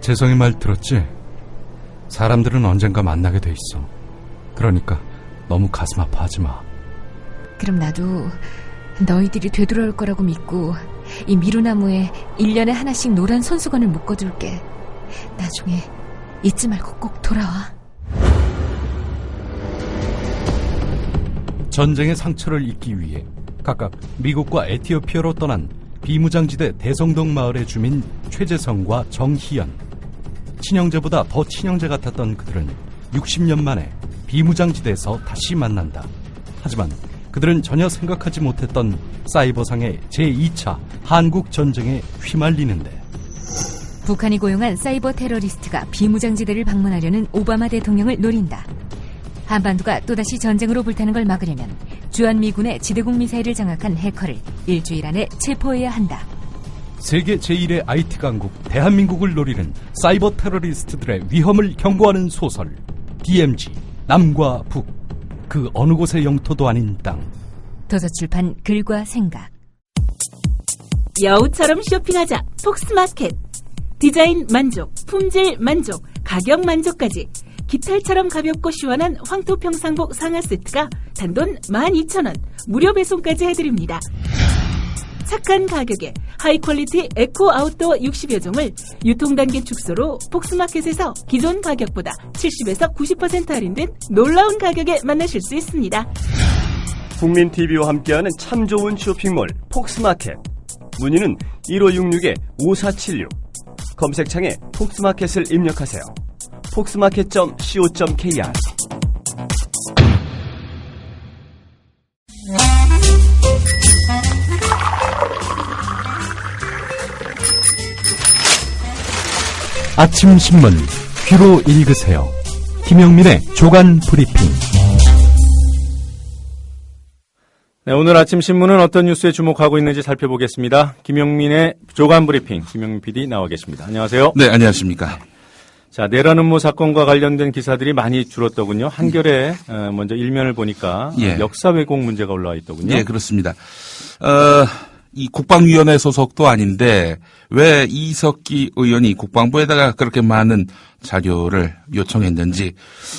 재성이 말 들었지? 사람들은 언젠가 만나게 돼 있어. 그러니까 너무 가슴 아파하지 마. 그럼 나도 너희들이 되돌아올 거라고 믿고 이 미루나무에 1년에 하나씩 노란 손수건을 묶어둘게. 나중에 잊지 말고 꼭 돌아와. 전쟁의 상처를 잊기 위해 각각 미국과 에티오피아로 떠난 비무장지대 대성동 마을의 주민 최재성과 정희연. 친형제보다 더 친형제 같았던 그들은 60년 만에 비무장지대에서 다시 만난다. 하지만 그들은 전혀 생각하지 못했던 사이버상의 제2차 한국전쟁에 휘말리는데, 북한이 고용한 사이버 테러리스트가 비무장지대를 방문하려는 오바마 대통령을 노린다. 한반도가 또다시 전쟁으로 불타는 걸 막으려면 주한미군의 지대공 미사일을 장악한 해커를 일주일 안에 체포해야 한다. 세계 제1의 IT 강국 대한민국을 노리는 사이버 테러리스트들의 위험을 경고하는 소설 DMZ 남과 북, 그 어느 곳의 영토도 아닌 땅. 도서출판 글과 생각. 여우처럼 쇼핑하자 폭스마켓. 디자인 만족, 품질 만족, 가격 만족까지 깃털처럼 가볍고 시원한 황토평상복 상하 세트가 단돈 12,000원 무료 배송까지 해드립니다. 착한 가격에 하이퀄리티 에코 아웃도어 60여 종을 유통단계 축소로 폭스마켓에서 기존 가격보다 70에서 90% 할인된 놀라운 가격에 만나실 수 있습니다. 국민TV와 함께하는 참 좋은 쇼핑몰 폭스마켓. 문의는 1566-5476. 검색창에 폭스마켓을 입력하세요. 폭스마켓.co.kr. 아침 신문 귀로 읽으세요. 김영민의 조간 브리핑. 네, 오늘 아침 신문은 어떤 뉴스에 주목하고 있는지 살펴보겠습니다. 김영민의 조간 브리핑, 김영민 PD 나와 계십니다. 안녕하세요. 네, 안녕하십니까. 자, 내란 음모 사건과 관련된 기사들이 많이 줄었더군요. 한겨레 먼저 일면을 보니까 역사 왜곡 문제가 올라와 있더군요. 예, 그렇습니다. 이 국방위원회 소속도 아닌데 왜 이석기 의원이 국방부에다가 그렇게 많은 자료를 요청했는지,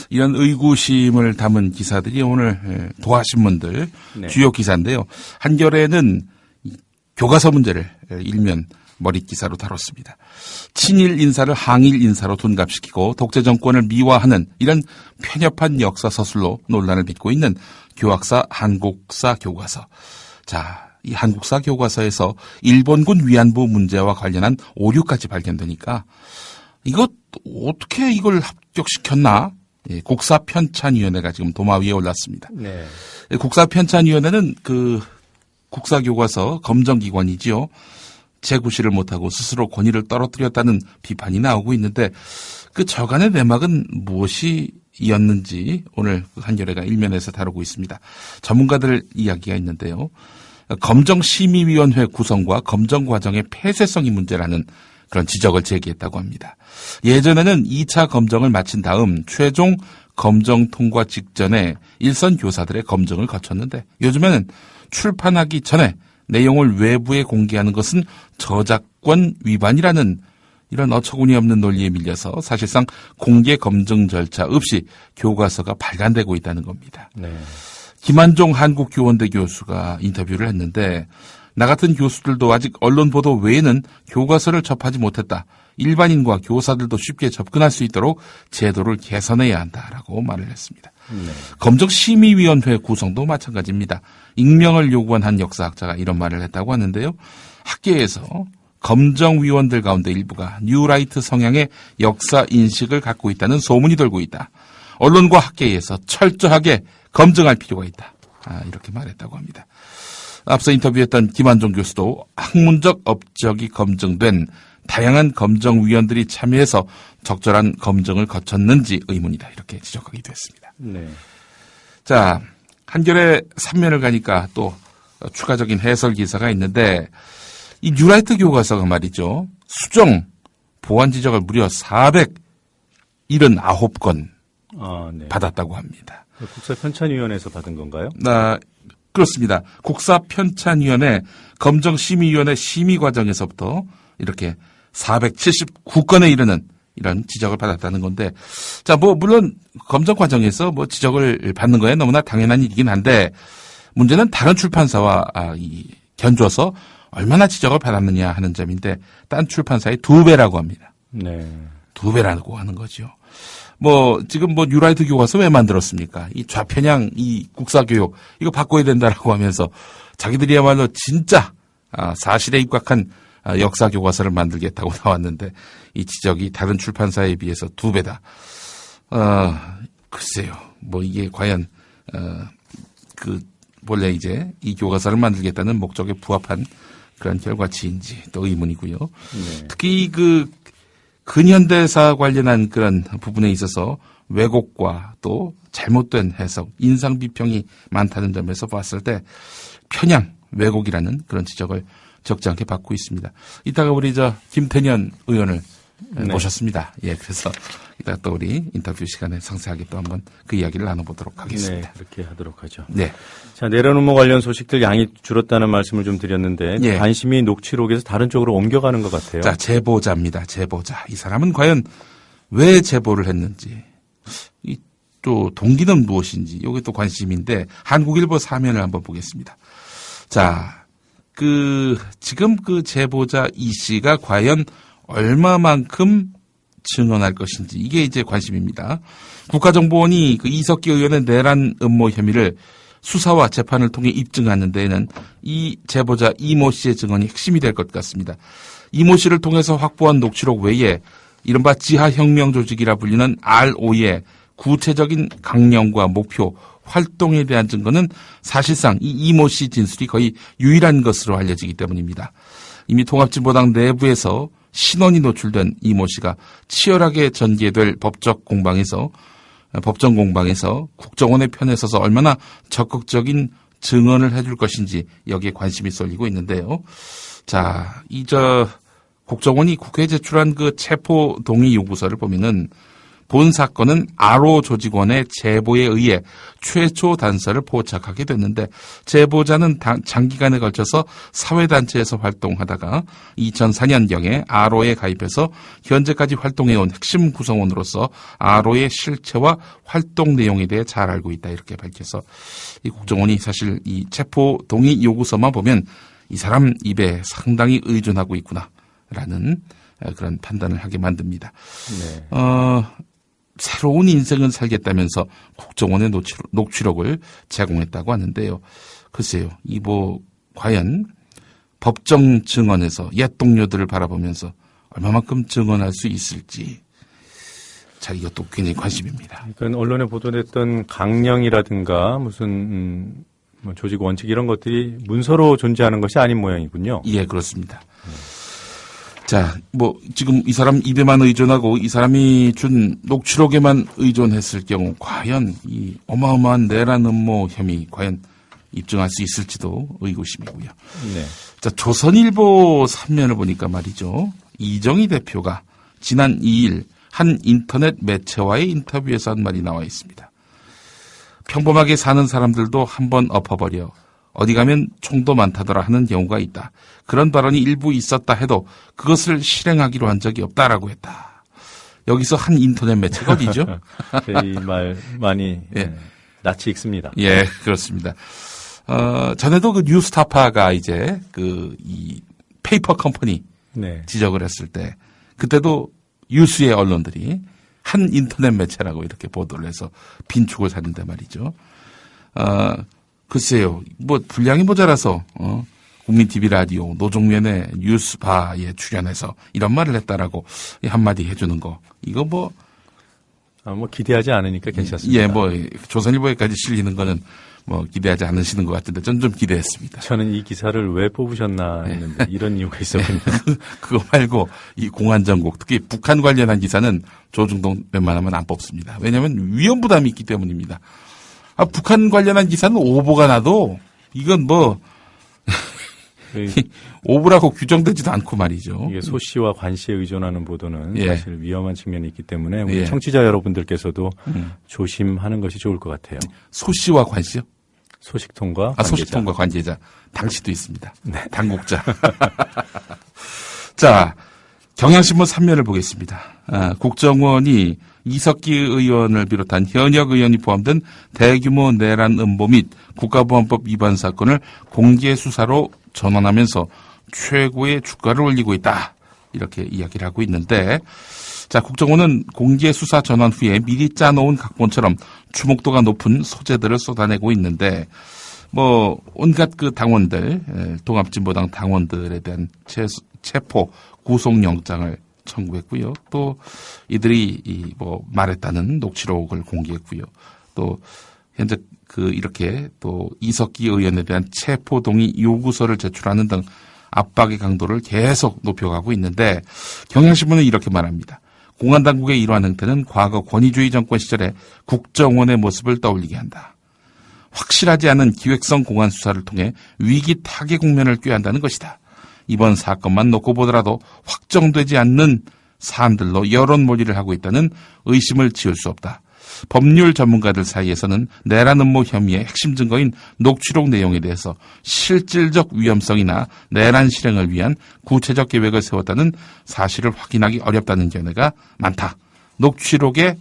이런 의구심을 담은 기사들이 오늘 도하신문들 주요 기사인데요. 한겨레는 교과서 문제를 일면 머리 기사로 다뤘습니다. 친일 인사를 항일 인사로 둔갑시키고 독재 정권을 미화하는 이런 편협한 역사 서술로 논란을 빚고 있는 교학사 한국사 교과서. 자, 이 한국사 교과서에서 일본군 위안부 문제와 관련한 오류까지 발견되니까 이것 어떻게 이걸 합격시켰나? 예, 국사편찬위원회가 지금 도마 위에 올랐습니다. 네. 국사편찬위원회는 그 국사교과서 검정기관이지요. 재구시를 못하고 스스로 권위를 떨어뜨렸다는 비판이 나오고 있는데, 그 저간의 내막은 무엇이었는지 오늘 한겨레가 일면에서 다루고 있습니다. 전문가들 이야기가 있는데요. 검정심의위원회 구성과 검정 과정의 폐쇄성이 문제라는 그런 지적을 제기했다고 합니다. 예전에는 2차 검정을 마친 다음 최종 검정 통과 직전에 일선 교사들의 검증을 거쳤는데, 요즘에는 출판하기 전에 내용을 외부에 공개하는 것은 저작권 위반이라는 이런 어처구니 없는 논리에 밀려서 사실상 공개 검증 절차 없이 교과서가 발간되고 있다는 겁니다. 네. 김한종 한국교원대 교수가 인터뷰를 했는데, 나 같은 교수들도 아직 언론 보도 외에는 교과서를 접하지 못했다. 일반인과 교사들도 쉽게 접근할 수 있도록 제도를 개선해야 한다라고 말을 했습니다. 네. 검정심의위원회 구성도 마찬가지입니다. 익명을 요구한 한 역사학자가 이런 말을 했다고 하는데요. 학계에서 검정위원들 가운데 일부가 뉴라이트 성향의 역사 인식을 갖고 있다는 소문이 돌고 있다. 언론과 학계에서 철저하게 검증할 필요가 있다. 이렇게 말했다고 합니다. 앞서 인터뷰했던 김한종 교수도 학문적 업적이 검증된 다양한 검정위원들이 참여해서 적절한 검증을 거쳤는지 의문이다. 이렇게 지적하기도 했습니다. 네. 자, 한겨레 3면을 가니까 또 추가적인 해설 기사가 있는데, 이 뉴라이트 교과서가 말이죠. 수정, 보완 지적을 무려 479건 네. 받았다고 합니다. 국사편찬위원회에서 받은 건가요? 그렇습니다. 국사편찬위원회 검정심의위원회 심의 과정에서부터 이렇게 479건에 이르는 이런 지적을 받았다는 건데, 자, 물론 검증 과정에서 지적을 받는 거에 너무나 당연한 일이긴 한데, 문제는 다른 출판사와 견줘서 얼마나 지적을 받았느냐 하는 점인데, 딴 출판사의 2배라고 합니다. 네. 2배라고 하는 거죠. 지금 뉴라이트 교과서 왜 만들었습니까? 이 좌편향, 이 국사교육, 이거 바꿔야 된다라고 하면서 자기들이야말로 진짜, 사실에 입각한 역사 교과서를 만들겠다고 나왔는데, 이 지적이 다른 출판사에 비해서 2배다. 글쎄요. 이게 과연, 원래 이제 이 교과서를 만들겠다는 목적에 부합한 그런 결과치인지 또 의문이고요. 네. 특히 근현대사 관련한 그런 부분에 있어서 왜곡과 또 잘못된 해석, 인상 비평이 많다는 점에서 봤을 때 편향, 왜곡이라는 그런 지적을 적지 않게 받고 있습니다. 이따가 우리 김태년 의원을 모셨습니다. 예, 그래서 이따가 또 우리 인터뷰 시간에 상세하게 또 한번 그 이야기를 나눠보도록 하겠습니다. 네, 그렇게 하도록 하죠. 네. 자, 내려놓은 관련 소식들 양이 줄었다는 말씀을 좀 드렸는데, 예. 관심이 녹취록에서 다른 쪽으로 옮겨가는 것 같아요. 자, 제보자입니다. 제보자. 이 사람은 과연 왜 제보를 했는지, 또 동기는 무엇인지, 이게 또 관심인데, 한국일보 사면을 한번 보겠습니다. 자, 지금 제보자 이 씨가 과연 얼마만큼 증언할 것인지, 이게 이제 관심입니다. 국가정보원이 이석기 의원의 내란 음모 혐의를 수사와 재판을 통해 입증하는 데에는 이 제보자 이모 씨의 증언이 핵심이 될 것 같습니다. 이모 씨를 통해서 확보한 녹취록 외에 이른바 지하혁명조직이라 불리는 RO의 구체적인 강령과 목표, 활동에 대한 증거는 사실상 이 이모 씨 진술이 거의 유일한 것으로 알려지기 때문입니다. 이미 통합진보당 내부에서 신원이 노출된 이모 씨가 치열하게 전개될 법정 공방에서 국정원의 편에 서서 얼마나 적극적인 증언을 해줄 것인지 여기에 관심이 쏠리고 있는데요. 자, 국정원이 국회에 제출한 체포 동의 요구서를 보면은 본 사건은 RO 조직원의 제보에 의해 최초 단서를 포착하게 됐는데, 제보자는 장기간에 걸쳐서 사회단체에서 활동하다가 2004년경에 RO에 가입해서 현재까지 활동해온 핵심 구성원으로서 RO의 실체와 활동 내용에 대해 잘 알고 있다, 이렇게 밝혀서 이 국정원이 사실 이 체포 동의 요구서만 보면 이 사람 입에 상당히 의존하고 있구나라는 그런 판단을 하게 만듭니다. 네. 새로운 인생을 살겠다면서 국정원의 녹취록을 제공했다고 하는데요. 글쎄요, 과연 법정 증언에서 옛 동료들을 바라보면서 얼마만큼 증언할 수 있을지, 자, 이것도 굉장히 관심입니다. 그러니까 언론에 보도됐던 강령이라든가 무슨 조직 원칙 이런 것들이 문서로 존재하는 것이 아닌 모양이군요. 예, 그렇습니다. 자, 지금 이 사람 입에만 의존하고 이 사람이 준 녹취록에만 의존했을 경우 과연 이 어마어마한 내란 음모 혐의 과연 입증할 수 있을지도 의구심이고요. 네. 자, 조선일보 3면을 보니까 말이죠. 이정희 대표가 지난 2일 한 인터넷 매체와의 인터뷰에서 한 말이 나와 있습니다. 평범하게 사는 사람들도 한번 엎어버려 어디 가면 총도 많다더라 하는 경우가 있다. 그런 발언이 일부 있었다 해도 그것을 실행하기로 한 적이 없다라고 했다. 여기서 한 인터넷 매체가 어디죠? 이 말 많이 예. 낯이 익습니다. 예, 그렇습니다. 전에도 뉴스타파가 이제 이 페이퍼 컴퍼니 네. 지적을 했을 때 그때도 유수의 언론들이 한 인터넷 매체라고 이렇게 보도를 해서 빈축을 샀는데 말이죠. 글쎄요, 분량이 모자라서, 국민 TV 라디오, 노종면의 뉴스바에 출연해서 이런 말을 했다라고 한마디 해주는 거. 이거 기대하지 않으니까 괜찮습니다. 예, 조선일보에까지 실리는 거는 기대하지 않으시는 것 같은데 전 좀 기대했습니다. 저는 이 기사를 왜 뽑으셨나 했는데 이런 이유가 있었군요. 그거 말고 이 공안정국, 특히 북한 관련한 기사는 조중동 웬만하면 안 뽑습니다. 왜냐하면 위험 부담이 있기 때문입니다. 북한 관련한 기사는 오보가 나도 이건 오보라고 규정되지도 않고 말이죠. 이게 소씨와 관씨에 의존하는 보도는 예. 사실 위험한 측면이 있기 때문에 우리 예. 청취자 여러분들께서도 조심하는 것이 좋을 것 같아요. 소씨와 관씨요? 소식통과 관계자. 소식통과 관계자. 당시도 있습니다. 네. 당국자. 자, 경향신문 3면을 보겠습니다. 국정원이 이석기 의원을 비롯한 현역 의원이 포함된 대규모 내란 음모 및 국가보안법 위반 사건을 공개 수사로 전환하면서 최고의 주가를 올리고 있다. 이렇게 이야기를 하고 있는데, 자, 국정원은 공개 수사 전환 후에 미리 짜놓은 각본처럼 주목도가 높은 소재들을 쏟아내고 있는데, 온갖 그 당원들, 통합진보당 당원들에 대한 체포, 구속영장을 청구했고요. 또 이들이 말했다는 녹취록을 공개했고요. 또 현재 이렇게 또 이석기 의원에 대한 체포 동의 요구서를 제출하는 등 압박의 강도를 계속 높여가고 있는데, 경향신문은 이렇게 말합니다. 공안당국의 이러한 행태는 과거 권위주의 정권 시절의 국정원의 모습을 떠올리게 한다. 확실하지 않은 기획성 공안 수사를 통해 위기 타개 국면을 꾀한다는 것이다. 이번 사건만 놓고 보더라도 확정되지 않는 사안들로 여론몰이를 하고 있다는 의심을 지울 수 없다. 법률 전문가들 사이에서는 내란 음모 혐의의 핵심 증거인 녹취록 내용에 대해서 실질적 위험성이나 내란 실행을 위한 구체적 계획을 세웠다는 사실을 확인하기 어렵다는 견해가 많다. 녹취록의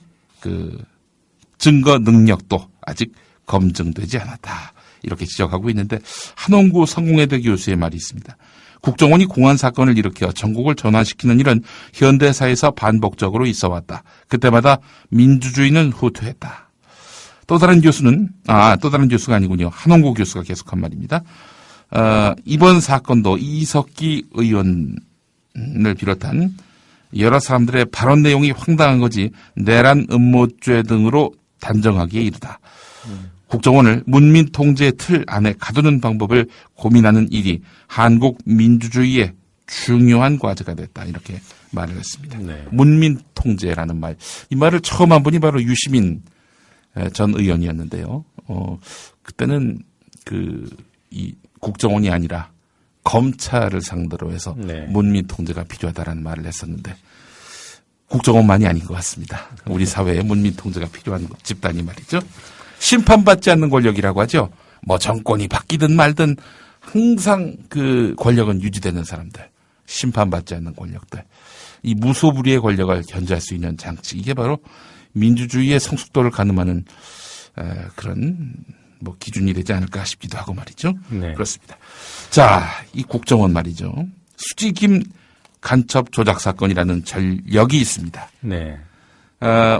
증거 능력도 아직 검증되지 않았다. 이렇게 지적하고 있는데, 한홍구 성공회대 교수의 말이 있습니다. 국정원이 공안 사건을 일으켜 전국을 전환시키는 일은 현대사에서 반복적으로 있어왔다. 그때마다 민주주의는 후퇴했다. 또 다른 교수가 아니군요. 한홍구 교수가 계속한 말입니다. 이번 사건도 이석기 의원을 비롯한 여러 사람들의 발언 내용이 황당한 거지 내란 음모죄 등으로 단정하기에 이르다. 국정원을 문민 통제의 틀 안에 가두는 방법을 고민하는 일이 한국 민주주의의 중요한 과제가 됐다. 이렇게 말을 했습니다. 네. 문민 통제라는 말. 이 말을 처음 한 분이 바로 유시민 전 의원이었는데요. 그때는 이 국정원이 아니라 검찰을 상대로 해서 네. 문민 통제가 필요하다라는 말을 했었는데, 국정원만이 아닌 것 같습니다. 우리 사회에 문민 통제가 필요한 집단이 말이죠. 심판받지 않는 권력이라고 하죠. 정권이 바뀌든 말든 항상 그 권력은 유지되는 사람들. 심판받지 않는 권력들. 이 무소불위의 권력을 견제할 수 있는 장치. 이게 바로 민주주의의 성숙도를 가늠하는 그런 기준이 되지 않을까 싶기도 하고 말이죠. 네. 그렇습니다. 자, 이 국정원 말이죠. 수지김 간첩 조작 사건이라는 전력이 있습니다. 네.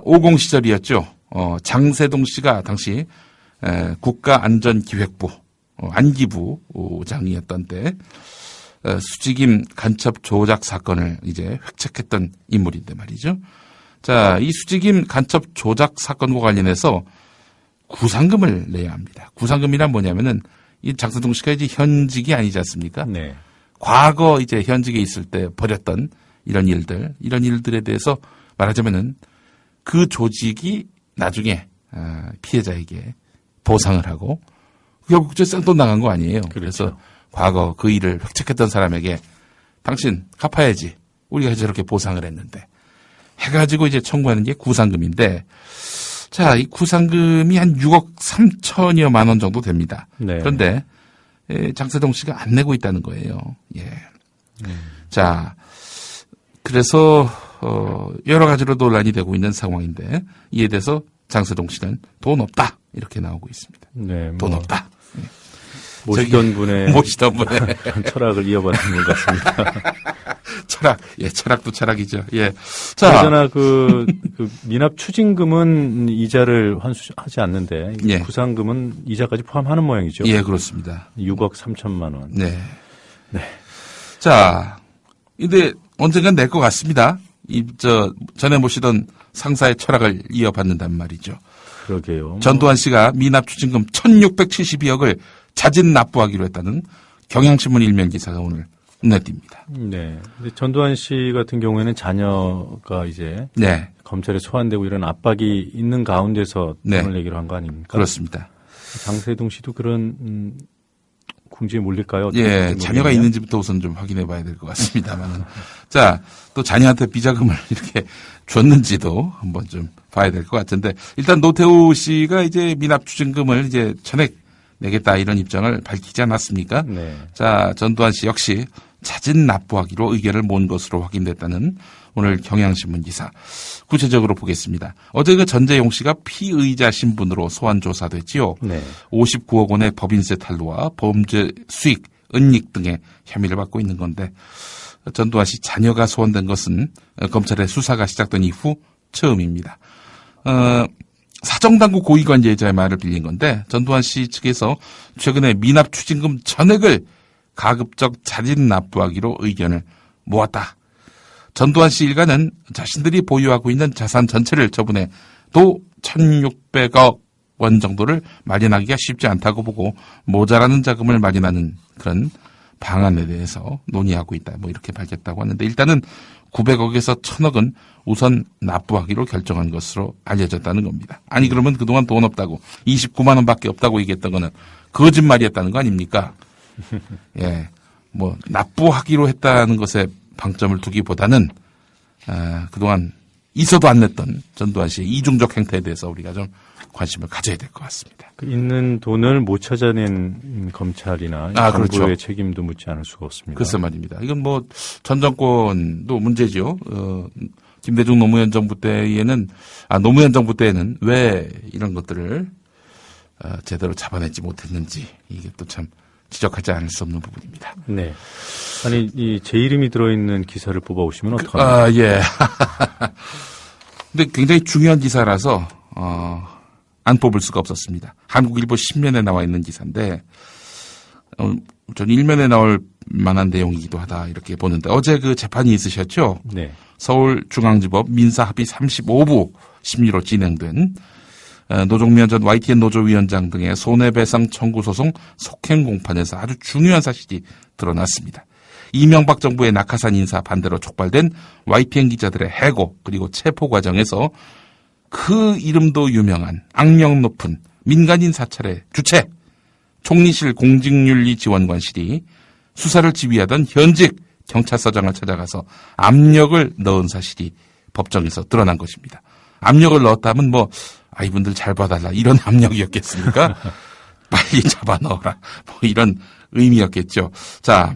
50 시절이었죠. 장세동 씨가 당시 국가안전기획부 안기부장이었던 때 수지김 간첩 조작 사건을 이제 획책했던 인물인데 말이죠. 자, 이 수지김 간첩 조작 사건과 관련해서 구상금을 내야 합니다. 구상금이란 뭐냐면은 이 장세동 씨가 이제 현직이 아니지 않습니까? 네. 과거 이제 현직에 있을 때 벌였던 이런 일들에 대해서 말하자면은 그 조직이 나중에 피해자에게 보상을 하고 결국 생돈 나간 거 아니에요. 그렇죠. 그래서 과거 그 일을 획책했던 사람에게 당신 갚아야지. 우리가 저렇게 보상을 했는데 해가지고 이제 청구하는 게 구상금인데, 자, 이 구상금이 한 6억 3천여만 원 정도 됩니다. 네. 그런데 장세동 씨가 안 내고 있다는 거예요. 예. 자, 그래서 여러 가지로 논란이 되고 있는 상황인데, 이에 대해서 장세동 씨는 돈 없다 이렇게 나오고 있습니다. 네. 돈 없다. 모시던 분의 철학을 이어받는 것 같습니다. 철학도 철학이죠. 예. 자, 그러나 그 미납 추징금은 이자를 환수하지 않는데 예. 구상금은 이자까지 포함하는 모양이죠. 예, 그렇습니다. 6억 3천만 원. 네. 네. 자, 근데 언젠간 낼 것 같습니다. 전에 모시던 상사의 철학을 이어받는단 말이죠. 그러게요. 전두환 씨가 미납 추징금 1,672억을 자진 납부하기로 했다는 경향신문 일면 기사가 오늘 눈에 띕니다. 네. 근데 전두환 씨 같은 경우에는 자녀가 이제 네. 검찰에 소환되고 이런 압박이 있는 가운데서 네. 돈을 내기로 한 거 아닙니까? 그렇습니다. 장세동 씨도 그런 궁지에 몰릴까요? 예, 자녀가 있는지부터 우선 좀 확인해 봐야 될 것 같습니다만. 자, 또 자녀한테 비자금을 이렇게 줬는지도 한번 좀 봐야 될 것 같은데, 일단 노태우 씨가 이제 미납 추징금을 이제 전액 내겠다 이런 입장을 밝히지 않았습니까? 네. 자, 전두환 씨 역시 자진 납부하기로 의견을 모은 것으로 확인됐다는 오늘 경향신문 기사. 구체적으로 보겠습니다. 어제 그 전재용 씨가 피의자 신분으로 소환 조사됐지요. 네. 59억 원의 법인세 탈루와 범죄 수익, 은닉 등의 혐의를 받고 있는 건데 전두환 씨 자녀가 소환된 것은 검찰의 수사가 시작된 이후 처음입니다. 사정당국 고위관 예자의 말을 빌린 건데 전두환 씨 측에서 최근에 미납 추징금 전액을 가급적 자진 납부하기로 의견을 모았다. 전두환 씨 일가는 자신들이 보유하고 있는 자산 전체를 처분해 도 1,600억 원 정도를 마련하기가 쉽지 않다고 보고 모자라는 자금을 마련하는 그런 방안에 대해서 논의하고 있다. 뭐 이렇게 밝혔다고 하는데 일단은 900억에서 1,000억은 우선 납부하기로 결정한 것으로 알려졌다는 겁니다. 아니 그러면 그동안 돈 없다고 29만 원밖에 없다고 얘기했던 거는 거짓말이었다는 거 아닙니까? 예, 뭐 납부하기로 했다는 것에 방점을 두기보다는 그동안 있어도 안 냈던 전두환 씨의 이중적 행태에 대해서 우리가 좀 관심을 가져야 될 것 같습니다. 그 있는 돈을 못 찾아낸 검찰이나 정부의 그렇죠. 책임도 묻지 않을 수가 없습니다. 글쎄 말입니다. 이건 뭐 전 정권도 문제죠. 김대중 노무현 정부 때에는 왜 이런 것들을 제대로 잡아내지 못했는지 이게 또 참 지적하지 않을 수 없는 부분입니다. 네. 아니 이 제 이름이 들어있는 기사를 뽑아오시면 어떡합니까? 예. 근데 굉장히 중요한 기사라서 안 뽑을 수가 없었습니다. 한국일보 10면에 나와 있는 기사인데 전 1면에 나올 만한 내용이기도 하다 이렇게 보는데 어제 그 재판이 있으셨죠? 네. 서울중앙지법 민사합의 35부 심리로 진행된 노종면 전 YTN 노조위원장 등의 손해배상 청구 소송 속행 공판에서 아주 중요한 사실이 드러났습니다. 이명박 정부의 낙하산 인사 반대로 촉발된 YTN 기자들의 해고 그리고 체포 과정에서 그 이름도 유명한 악명 높은 민간인 사찰의 주체 총리실 공직윤리지원관실이 수사를 지휘하던 현직 경찰서장을 찾아가서 압력을 넣은 사실이 법정에서 드러난 것입니다. 압력을 넣었다면 이분들 잘 봐달라 이런 압력이었겠습니까? 빨리 잡아 넣어라 뭐 이런 의미였겠죠. 자,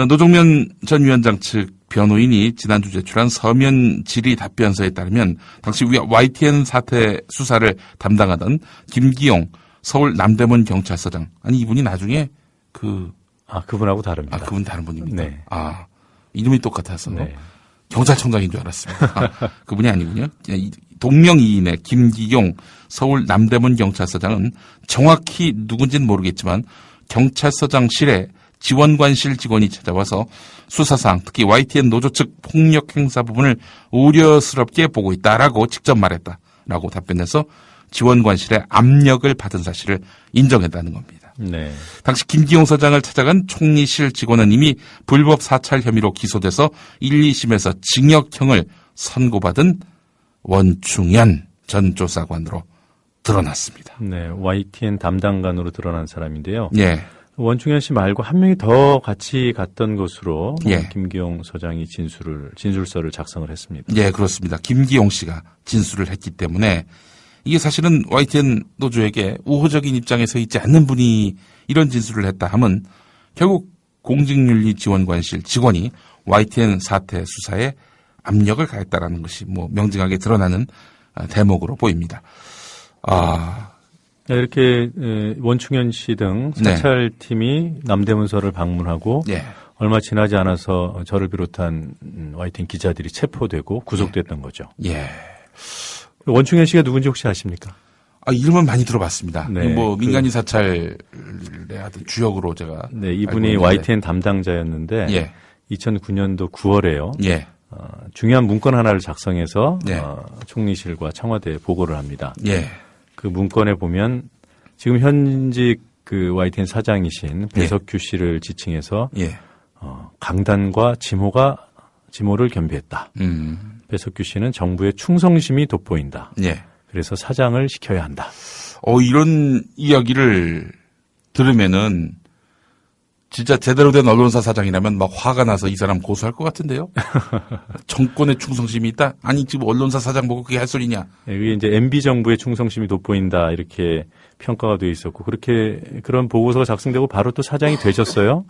노종면 전 위원장 측 변호인이 지난주 제출한 서면 질의 답변서에 따르면 당시 YTN 사태 수사를 담당하던 김기용 서울 남대문 경찰서장 이분이 나중에 그분하고 다릅니다. 그분 다른 분입니다. 네. 이름이 똑같아서 네. 경찰청장인 줄 알았습니다. 그분이 아니군요. 동명이인의 김기용 서울 남대문 경찰서장은 정확히 누군지는 모르겠지만 경찰서장실에 지원관실 직원이 찾아와서 수사상 특히 YTN 노조 측 폭력 행사 부분을 우려스럽게 보고 있다라고 직접 말했다라고 답변해서 지원관실의 압력을 받은 사실을 인정했다는 겁니다. 네. 당시 김기용 서장을 찾아간 총리실 직원은 이미 불법 사찰 혐의로 기소돼서 1, 2심에서 징역형을 선고받은 원충현 전 조사관으로 드러났습니다. 네, YTN 담당관으로 드러난 사람인데요. 예. 원충현 씨 말고 한 명이 더 같이 갔던 것으로 예. 김기용 서장이 진술서를 작성을 했습니다. 예, 그렇습니다. 김기용 씨가 진술을 했기 때문에 이게 사실은 YTN 노조에게 우호적인 입장에 서 있지 않는 분이 이런 진술을 했다 하면 결국 공직윤리지원관실 직원이 YTN 사태 수사에 압력을 가했다라는 것이 명징하게 드러나는 대목으로 보입니다. 이렇게 원충현 씨 등 사찰팀이 남대문서를 방문하고 예. 얼마 지나지 않아서 저를 비롯한 YTN 기자들이 체포되고 구속됐던 거죠. 예. 원충현 씨가 누군지 혹시 아십니까? 이름은 많이 들어봤습니다. 네, 민간인 사찰의 아주 주역으로 제가. 네, 이분이 YTN 담당자였는데 예. 2009년도 9월에요. 예. 중요한 문건 하나를 작성해서 예. 총리실과 청와대에 보고를 합니다. 예. 그 문건에 보면 지금 현직 그 YTN 사장이신 배석규 씨를 지칭해서 예. 강단과 지모를 겸비했다. 배석규 씨는 정부의 충성심이 돋보인다. 예. 그래서 사장을 시켜야 한다. 이런 이야기를 들으면은 진짜 제대로 된 언론사 사장이라면 막 화가 나서 이 사람 고소할 것 같은데요. 정권의 충성심이 있다? 아니 지금 언론사 사장 보고 그게 할 소리냐? 이게 이제 MB 정부의 충성심이 돋보인다 이렇게 평가가 돼 있었고 그렇게 그런 보고서가 작성되고 바로 또 사장이 되셨어요.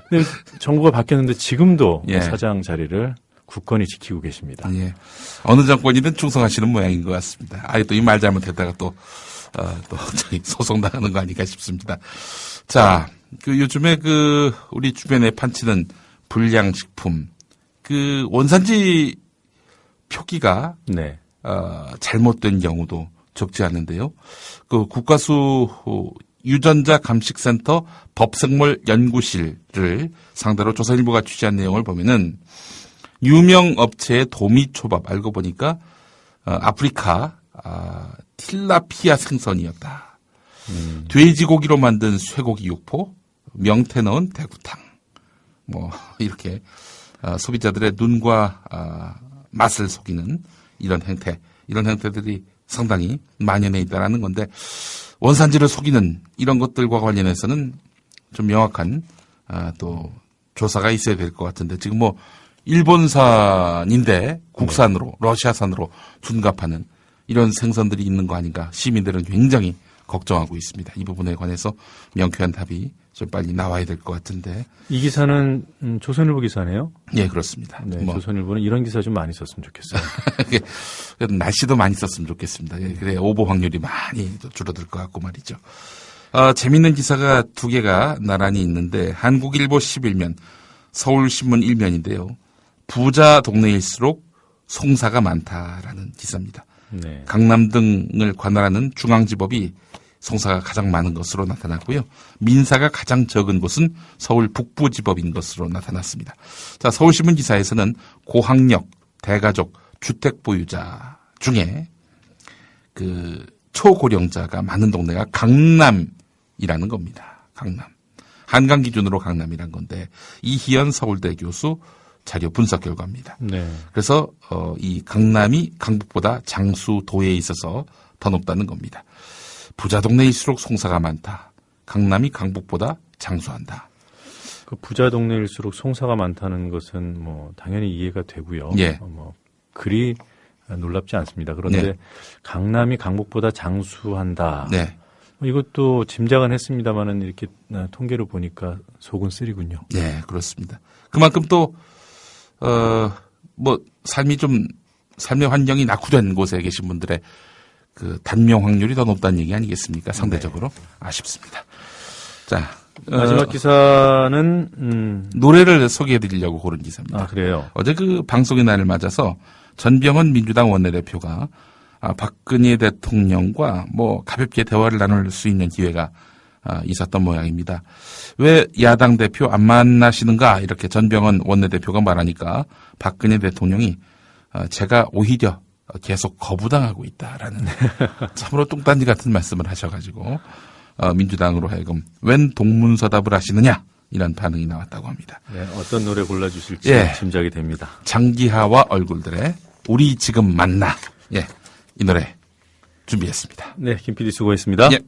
근데 정부가 바뀌었는데 지금도 예. 사장 자리를 굳건히 지키고 계십니다. 예. 어느 정권이든 충성하시는 모양인 것 같습니다. 또 이 말 잘못했다가 또 소송 나가는 거 아닌가 싶습니다. 자, 요즘에 우리 주변에 판치는 불량식품, 원산지 표기가, 네. 잘못된 경우도 적지 않은데요. 국가수 유전자 감식센터 법생물 연구실을 상대로 조선일보가 취재한 내용을 보면은 유명 업체의 도미초밥 알고 보니까 아프리카 틸라피아 생선이었다. 돼지고기로 만든 쇠고기 육포, 명태 넣은 대구탕. 이렇게 소비자들의 눈과 맛을 속이는 이런 형태들이 상당히 만연해 있다라는 건데 원산지를 속이는 이런 것들과 관련해서는 좀 명확한 또 조사가 있어야 될 것 같은데 지금 일본산인데 국산으로 러시아산으로 둔갑하는 이런 생선들이 있는 거 아닌가 시민들은 굉장히 걱정하고 있습니다. 이 부분에 관해서 명쾌한 답이 좀 빨리 나와야 될 것 같은데. 이 기사는 조선일보 기사네요. 예, 그렇습니다. 네, 조선일보는 이런 기사 좀 많이 썼으면 좋겠어요. 날씨도 많이 썼으면 좋겠습니다. 그래 오보 확률이 많이 줄어들 것 같고 말이죠. 재밌는 기사가 두 개가 나란히 있는데 한국일보 11면, 서울신문 1면인데요. 부자 동네일수록 송사가 많다라는 기사입니다. 네. 강남 등을 관할하는 중앙지법이 송사가 가장 많은 것으로 나타났고요. 민사가 가장 적은 곳은 서울 북부지법인 것으로 나타났습니다. 자, 서울신문 기사에서는 고학력, 대가족, 주택 보유자 중에 초고령자가 많은 동네가 강남이라는 겁니다. 강남. 한강 기준으로 강남이란 건데 이희연 서울대 교수 자료 분석 결과입니다. 네. 그래서 이 강남이 강북보다 장수도에 있어서 더 높다는 겁니다. 부자 동네일수록 송사가 많다. 강남이 강북보다 장수한다. 부자 동네일수록 송사가 많다는 것은 당연히 이해가 되고요. 예. 그리 놀랍지 않습니다. 그런데 네. 강남이 강북보다 장수한다. 네. 이것도 짐작은 했습니다만은 이렇게 통계를 보니까 속은 쓰리군요. 네, 그렇습니다. 그만큼 또 삶의 환경이 낙후된 곳에 계신 분들의 단명 확률이 더 높다는 얘기 아니겠습니까? 상대적으로. 네. 아쉽습니다. 자. 마지막 기사는, 노래를 소개해 드리려고 고른 기사입니다. 아, 그래요? 어제 방송의 날을 맞아서 전병헌 민주당 원내대표가 박근혜 대통령과 가볍게 대화를 나눌 수 있는 기회가 있었던 모양입니다. 왜 야당 대표 안 만나시는가 이렇게 전병헌 원내대표가 말하니까 박근혜 대통령이 제가 오히려 계속 거부당하고 있다라는 참으로 뚱딴지 같은 말씀을 하셔가지고 민주당으로 하여금 웬 동문서답을 하시느냐 이런 반응이 나왔다고 합니다. 네, 어떤 노래 골라주실지 짐작이 됩니다. 장기하와 얼굴들의 우리 지금 만나. 이 노래 준비했습니다. 네, 김 PD 수고했습니다. 예.